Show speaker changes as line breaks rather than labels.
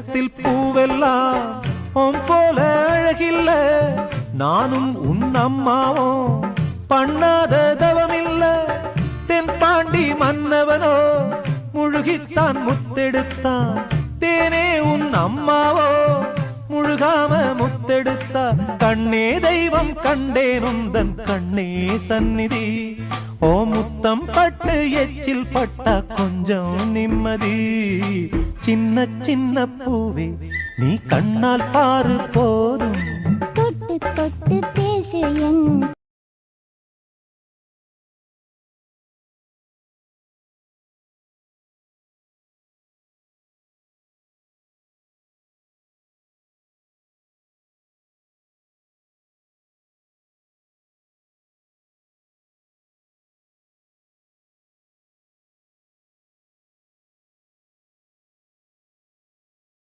உலகத்தில் பூவெல்லாம் உன் போல அழகில்ல நானும் உன் அம்மாவும் பண்ணாத தவமில்ல தென்பாண்டி மன்னவனோ முழுகித்தான் முத்தெடுத்தான் தேனே உன் அம்மாவோ முழுகாம முத்தெடுத்தா கண்ணே தெய்வம் கண்டேன் உந்தன் கண்ணே சந்நிதி ஓ முத்தம் பட்டு எச்சில் பட்டா கொஞ்சம் நிம்மதி சின்ன சின்ன பூவே நீ கண்ணால் பாரு போதும்
தொட்டு தொட்டு பேசு என்